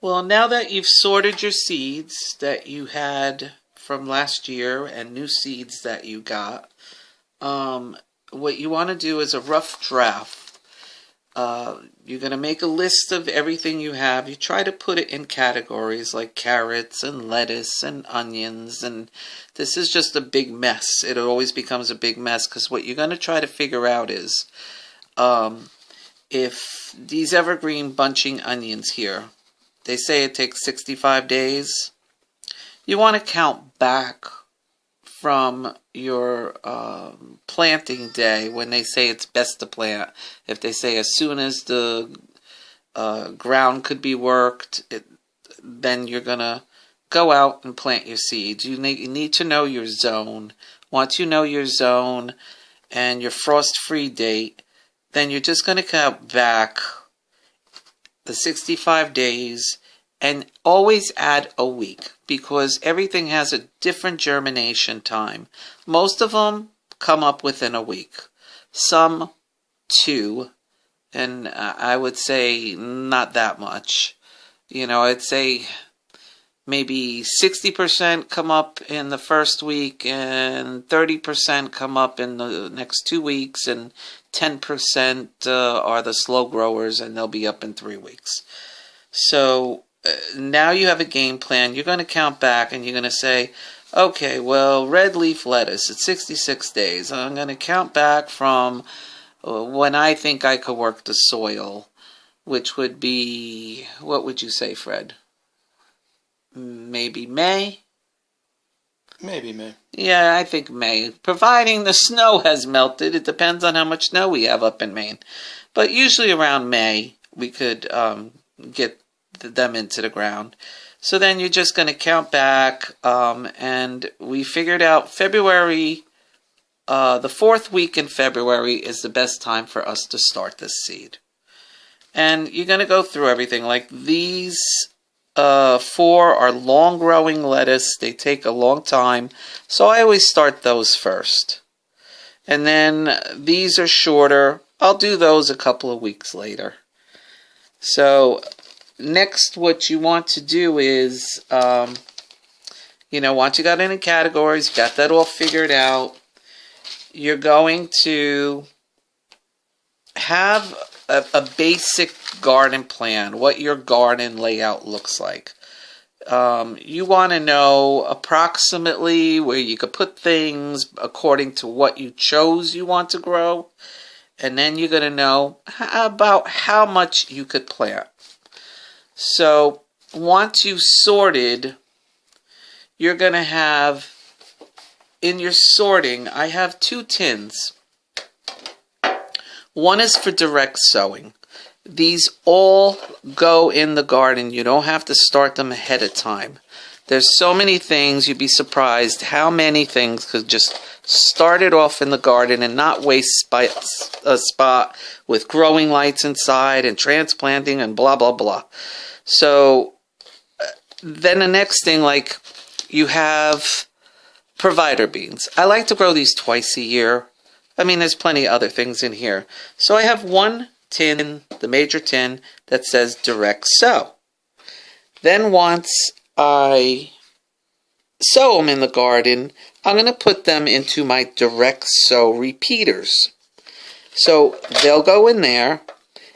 Well, now that you've sorted your seeds that you had from last year and new seeds that you got, what you want to do is a rough draft. You're going to make a list of everything you have. You try to put it in categories like carrots and lettuce and onions, and this is just a big mess. It always becomes a big mess because what you're going to try to figure out is if these evergreen bunching onions here, they say it takes 65 days. You want to count back from your planting day when they say it's best to plant. If they say as soon as the ground could be worked, then you're going to go out and plant your seeds. You need to know your zone. Once you know your zone and your frost-free date, then you're just going to count back the 65 days and always add a week because everything has a different germination time. Most of them come up within a week. Some 2, and I would say not that much. You know, I'd say maybe 60% come up in the first week and 30% come up in the next 2 weeks and 10% are the slow growers and they'll be up in 3 weeks. So now you have a game plan. You're going to count back and you're going to say, okay, well, red leaf lettuce, it's 66 days. I'm going to count back from when I think I could work the soil, which would be, what would you say, Fred? Maybe May? Maybe May. Yeah, I think May. Providing the snow has melted. It depends on how much snow we have up in Maine. But usually around May, we could get them into the ground. So then you're just going to count back, and we figured out February, the 4th week in February is the best time for us to start this seed. And you're going to go through everything. Like these 4 are long-growing lettuce. They take a long time. So I always start those first. And then these are shorter. I'll do those a couple of weeks later. So next, what you want to do is, you know, once you got any categories, you got that all figured out, you're going to have a basic garden plan, what your garden layout looks like. You want to know approximately where you could put things according to what you chose you want to grow. And then you're going to know about how much you could plant. So once you've sorted, you're going to have, in your sorting, I have 2 tins. One is for direct sowing. These all go in the garden. You don't have to start them ahead of time. There's so many things, you'd be surprised how many things could just start it off in the garden and not waste a spot with growing lights inside and transplanting and blah, blah, blah. So then the next thing, like you have provider beans. I like to grow these twice a year. I mean, there's plenty of other things in here. So I have 1 tin, the major tin, that says direct sow. Then once I sow them in the garden, I'm going to put them into my direct sow repeaters. So they'll go in there,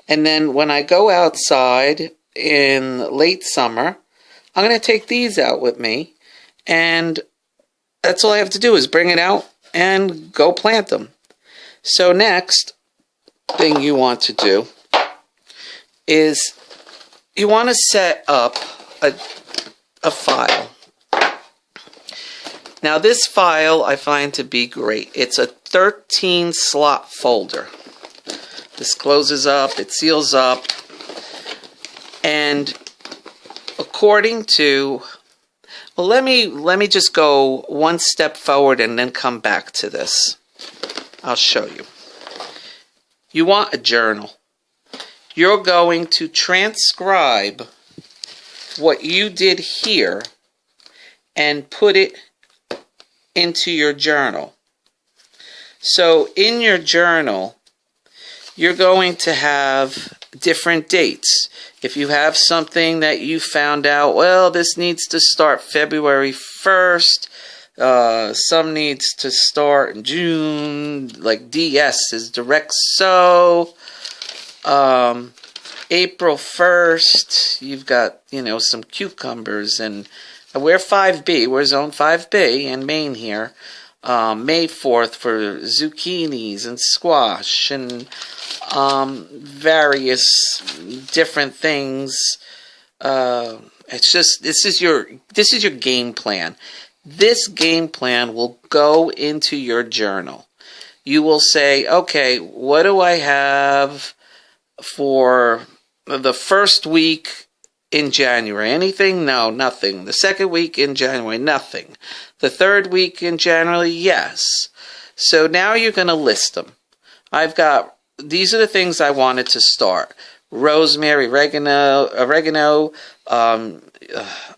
and then when I go outside in late summer, I'm going to take these out with me, and that's all I have to do is bring it out and go plant them. So next thing you want to do is you want to set up a file. Now this file I find to be great. It's a 13 slot folder. This closes up, it seals up, and according to, well, let me just go one step forward and then come back to this. I'll show you. You want a journal. You're going to transcribe what you did here and put it into your journal. So in your journal, you're going to have different dates. If you have something that you found out, well, this needs to start February 1st, some needs to start in June, like DS is direct sow. April 1st, you've got, some cucumbers, and we're 5B, we're zone 5B in Maine here. May 4th for zucchinis and squash and various different things. It's just, this is your game plan. This game plan will go into your journal. You will say, okay, what do I have for the first week in January? Anything? No, nothing. The second week in January? Nothing. The third week in January? Yes. So now you're going to list them. These are the things I wanted to start. Rosemary, oregano,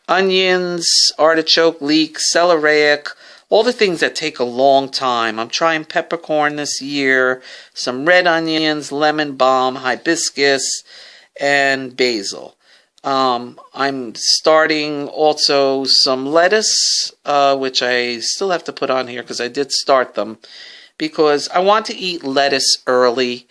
onions, artichoke, leek, celeriac, all the things that take a long time. I'm trying peppercorn this year, some red onions, lemon balm, hibiscus, and basil. I'm starting also some lettuce, which I still have to put on here because I did start them, because I want to eat lettuce early.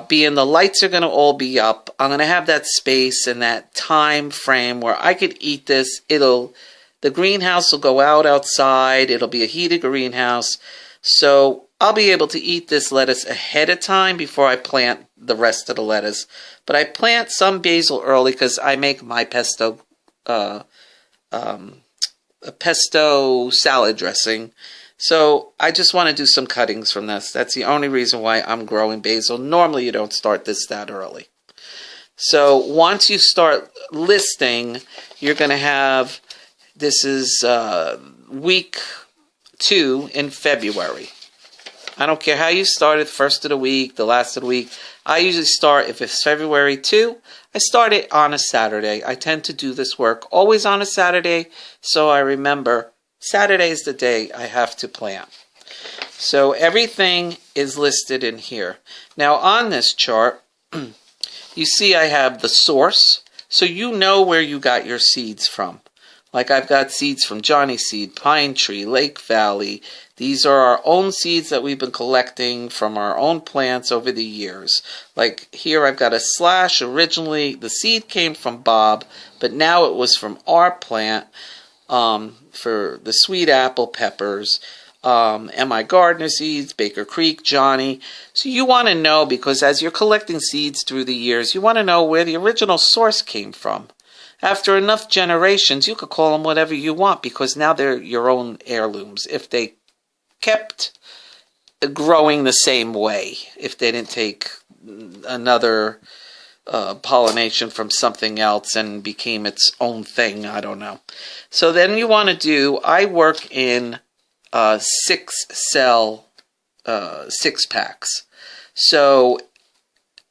Being the lights are going to all be up, I'm going to have that space and that time frame where I could eat this. The greenhouse will go outside. It'll be a heated greenhouse. So I'll be able to eat this lettuce ahead of time before I plant the rest of the lettuce. But I plant some basil early because I make my pesto salad dressing. So I just want to do some cuttings from this. That's the only reason why I'm growing basil. Normally you don't start this that early. So once you start listing, you're going to have, this is week 2 in February. I don't care how you started, first of the week, the last of the week. I usually start, if it's February 2, I start it on a Saturday. I tend to do this work always on a Saturday, so I remember Saturday is the day I have to plant. So everything is listed in here. Now on this chart, you see I have the source, so you know where you got your seeds from. Like I've got seeds from Johnny Seed, Pine Tree, Lake Valley. These are our own seeds that we've been collecting from our own plants over the years. Like here I've got a slash. Originally the seed came from Bob, but now it was from our plant for the sweet apple peppers. M.I. Gardner seeds, Baker Creek, Johnny. So you want to know, because as you're collecting seeds through the years, you want to know where the original source came from. After enough generations, you could call them whatever you want, because now they're your own heirlooms. If they kept growing the same way, if they didn't take another pollination from something else and became its own thing, I don't know. So then you want to do, I work in 6-cell 6-packs. So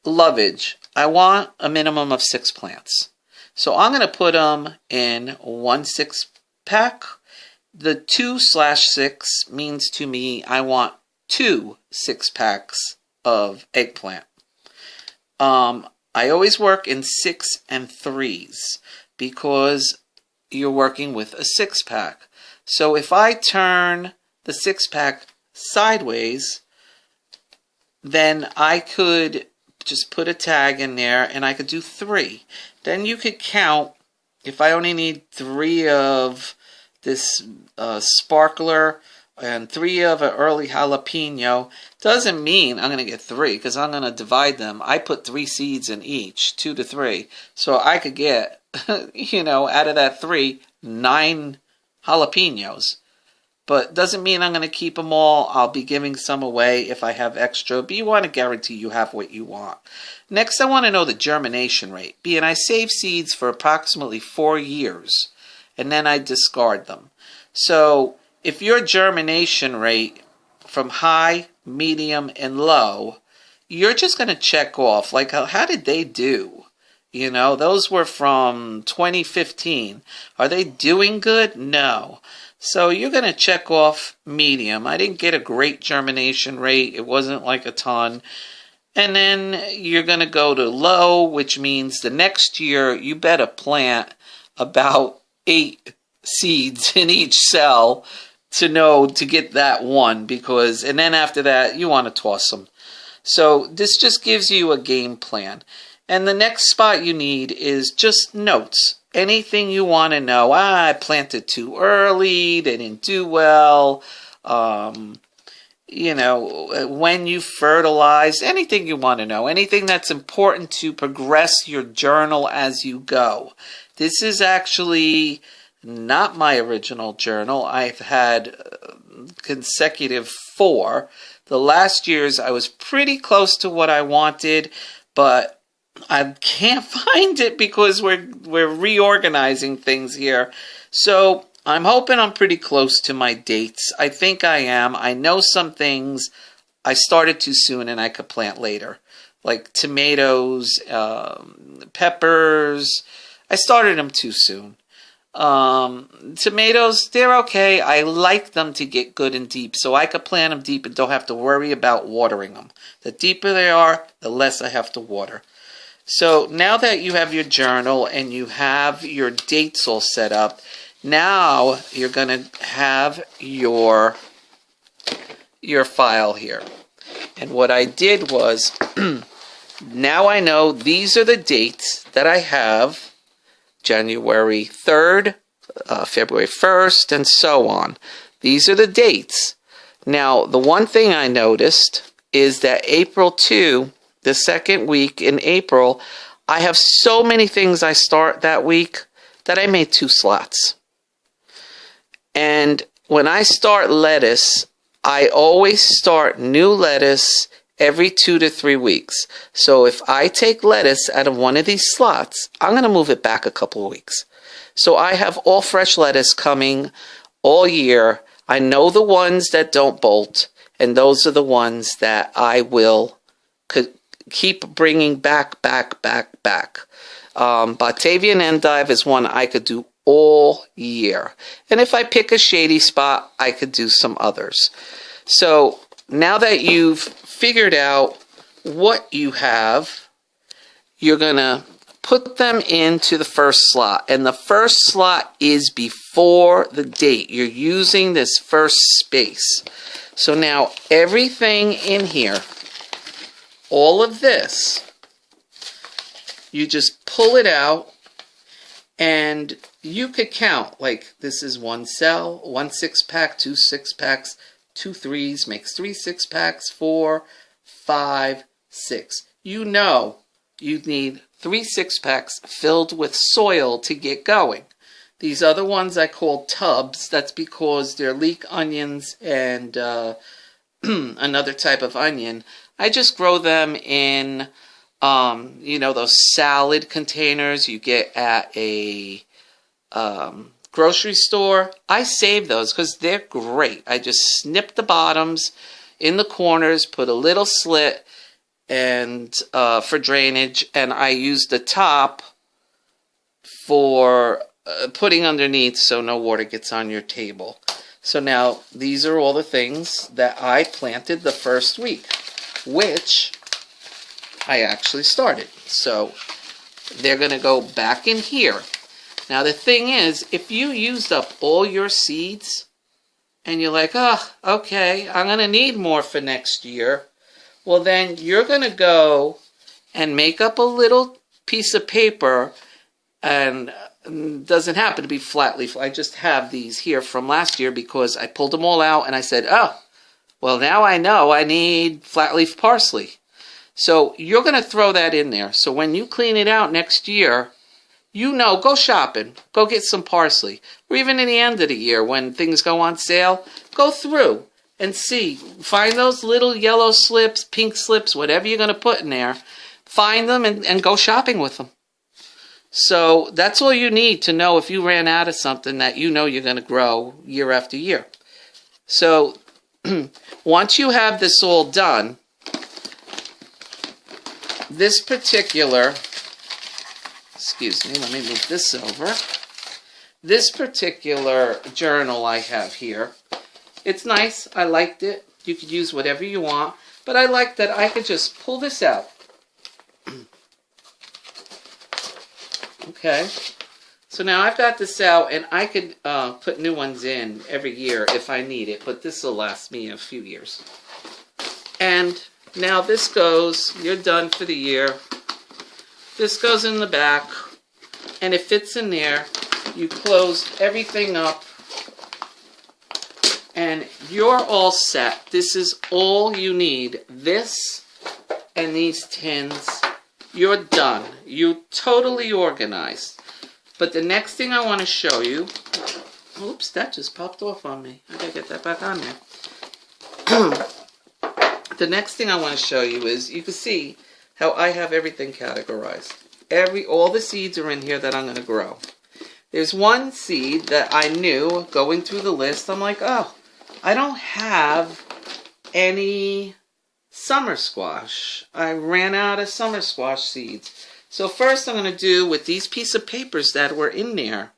lovage, I want a minimum of 6 plants. So I'm going to put them in 1 6-pack. The 2/6 means to me I want 2 6-packs of eggplant. I always work in 6 and 3s because you're working with a 6-pack. So if I turn the 6-pack sideways, then I could just put a tag in there and I could do 3. Then you could count, if I only need 3 of this sparkler and 3 of an early jalapeno, doesn't mean I'm going to get 3 because I'm going to divide them. I put 3 seeds in each, 2 to 3. So I could get, out of that 3, 9 jalapenos. But doesn't mean I'm going to keep them all. I'll be giving some away if I have extra. But you want to guarantee you have what you want. Next, I want to know the germination rate. Being I save seeds for approximately 4 years, and then I discard them. So if your germination rate from high, medium, and low, you're just going to check off. Like, how did they do? Those were from 2015. Are they doing good? No. So you're going to check off medium. I didn't get a great germination rate. It wasn't like a ton. And then you're going to go to low, which means the next year you better plant about 8 seeds in each cell to get that one, because, and then after that you want to toss them. So this just gives you a game plan. And the next spot you need is just notes. Anything you want to know. I planted too early, they didn't do well, you know, when you fertilize, anything you want to know, anything that's important to progress your journal as you go. This is actually not my original journal. I've had consecutive 4. The last year's I was pretty close to what I wanted, but I can't find it because we're reorganizing things here. So I'm hoping I'm pretty close to my dates. I think I am. I know some things I started too soon and I could plant later. Like tomatoes, peppers. I started them too soon. Tomatoes, they're okay. I like them to get good and deep, so I could plant them deep and don't have to worry about watering them. The deeper they are, the less I have to water. So now that you have your journal and you have your dates all set up, now you're going to have your file here. And what I did was, now I know these are the dates that I have, January 3rd, February 1st, and so on. These are the dates. Now, the one thing I noticed is that April 2, the second week in April, I have so many things I start that week that I made 2 slots. And when I start lettuce, I always start new lettuce every 2 to 3 weeks. So if I take lettuce out of one of these slots, I'm going to move it back a couple of weeks. So I have all fresh lettuce coming all year. I know the ones that don't bolt, and those are the ones that I will keep bringing back. Batavian endive is one I could do all year. And if I pick a shady spot, I could do some others. So now that you've figured out what you have, you're going to put them into the first slot. And the first slot is before the date. You're using this first space. So now everything in here, all of this, you just pull it out and you could count. Like this is 1 cell, 1 6-pack, 2 6-packs, 2 3s makes 3 6-packs, 4, 5, 6. You know you need 3 6-packs filled with soil to get going. These other ones I call tubs. That's because they're leek onions and another type of onion. I just grow them in, you know, those salad containers you get at a grocery store. I save those because they're great. I just snip the bottoms in the corners, put a little slit and for drainage, and I use the top for putting underneath so no water gets on your table. So now these are all the things that I planted the first week, which I actually started. So they're going to go back in here. Now the thing is, if you used up all your seeds and you're like, oh, okay, I'm going to need more for next year, well then you're going to go and make up a little piece of paper, and doesn't happen to be flat leaf. I just have these here from last year because I pulled them all out and I said, oh, well now I know I need flat leaf parsley. So you're going to throw that in there. So when you clean it out next year, you know, go shopping, go get some parsley. Or even in the end of the year when things go on sale, go through and see. Find those little yellow slips, pink slips, whatever you're going to put in there. Find them and go shopping with them. So that's all you need to know if you ran out of something that you know you're going to grow year after year. So once you have this all done, this particular, excuse me, let me move this over. This particular journal I have here, it's nice. I liked it. You could use whatever you want. But I like that I could just pull this out. Okay. So now I've got this out, and I could put new ones in every year if I need it, but this will last me a few years. And now this goes, you're done for the year. This goes in the back, and it fits in there. You close everything up, and you're all set. This is all you need. This and these tins, you're done. You're totally organized. But the next thing I want to show you, oops, that just popped off on me. I gotta get that back on there. The next thing I want to show you is, you can see how I have everything categorized. All the seeds are in here that I'm going to grow. There's one seed that I knew going through the list, I'm like, oh, I don't have any summer squash. I ran out of summer squash seeds. So first I'm going to do with these pieces of papers that were in there,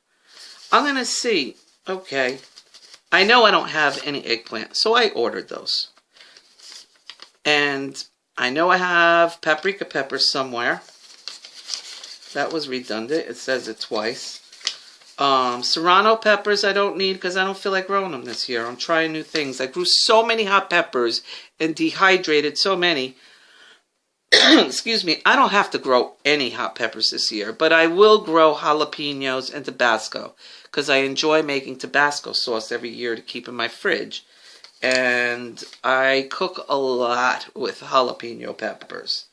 I'm going to see, okay, I know I don't have any eggplant, so I ordered those. And I know I have paprika peppers somewhere. That was redundant. It says it twice. Serrano peppers I don't need because I don't feel like growing them this year. I'm trying new things. I grew so many hot peppers and dehydrated so many. Excuse me. I don't have to grow any hot peppers this year, but I will grow jalapenos and Tabasco because I enjoy making Tabasco sauce every year to keep in my fridge. And I cook a lot with jalapeno peppers.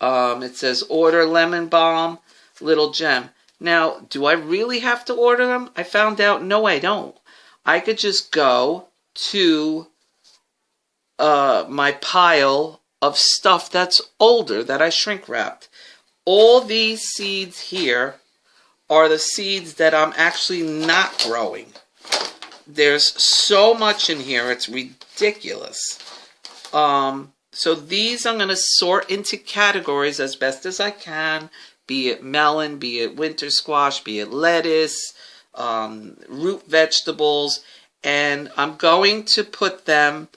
It says order lemon balm, little gem. Now, do I really have to order them? I found out, no, I don't. I could just go to my pile of stuff that's older that I shrink wrapped. All these seeds here are the seeds that I'm actually not growing. There's so much in here, it's ridiculous. So these I'm going to sort into categories as best as I can, be it melon, be it winter squash, be it lettuce, root vegetables, and I'm going to put them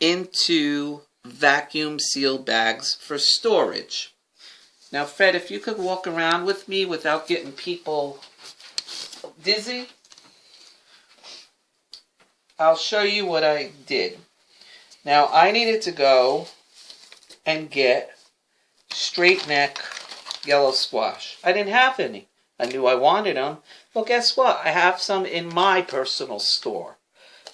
into vacuum sealed bags for storage. Now Fred, if you could walk around with me without getting people dizzy, I'll show you what I did. Now, I needed to go and get straight neck yellow squash. I didn't have any. I knew I wanted them. Well, guess what? I have some in my personal store.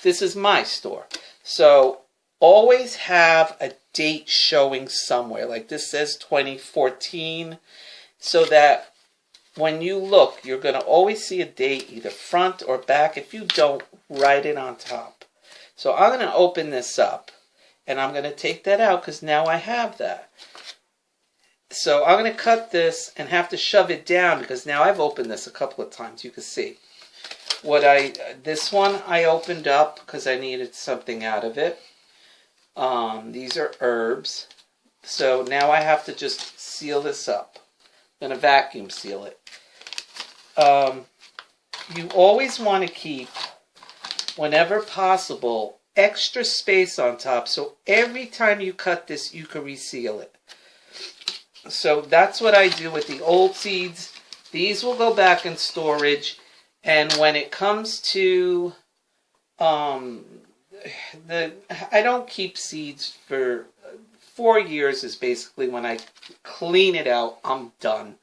This is my store. So, always have a date showing somewhere. Like this says 2014. So that when you look, you're going to always see a date, either front or back. If you don't, write it on top. So I'm going to open this up, and I'm going to take that out because now I have that. So I'm going to cut this and have to shove it down because now I've opened this a couple of times. You can see. This one I opened up because I needed something out of it. These are herbs. So now I have to just seal this up. I'm going to vacuum seal it. You always want to keep, whenever possible, extra space on top. So every time you cut this, you can reseal it. So that's what I do with the old seeds. These will go back in storage. And when it comes to, I don't keep seeds for 4 years is basically when I clean it out, I'm done.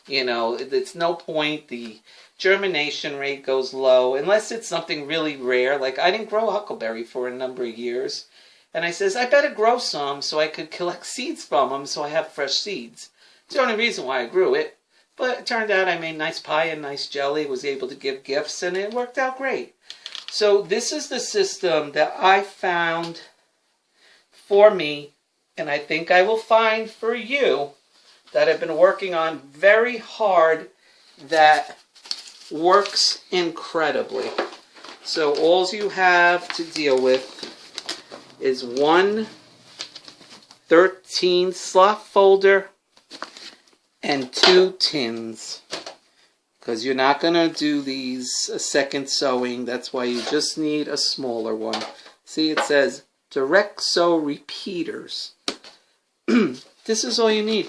You know, it's no point. The germination rate goes low unless it's something really rare. Like I didn't grow huckleberry for a number of years. And I says, I better grow some so I could collect seeds from them so I have fresh seeds. It's the only reason why I grew it. But it turned out I made nice pie and nice jelly, was able to give gifts, and it worked out great. So this is the system that I found for me, and I think I will find for you, that I've been working on very hard, that works incredibly. So all you have to deal with is one 13 slot folder and 2 tins, because you're not going to do these a second sewing. That's why you just need a smaller one. See, it says direct sew repeaters. This is all you need.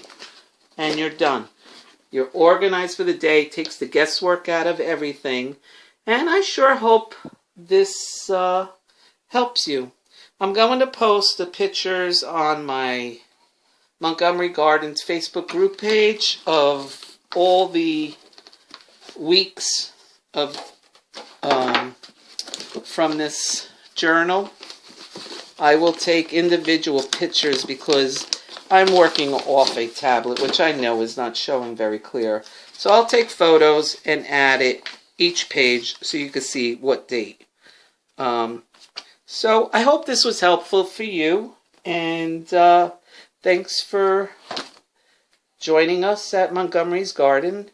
And you're done. You're organized for the day. Takes the guesswork out of everything. And I sure hope this helps you. I'm going to post the pictures on my Montgomery Gardens Facebook group page of all the weeks of from this journal. I will take individual pictures because I'm working off a tablet, which I know is not showing very clear. So I'll take photos and add it each page so you can see what date. So I hope this was helpful for you, and thanks for joining us at Montgomery's Garden.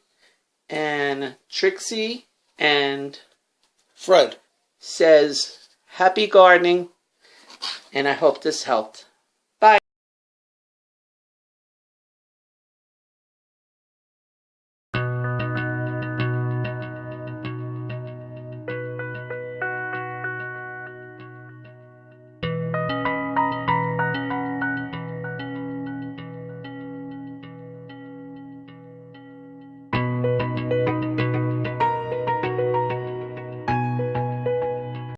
And Trixie and Fred says, happy gardening, and I hope this helped.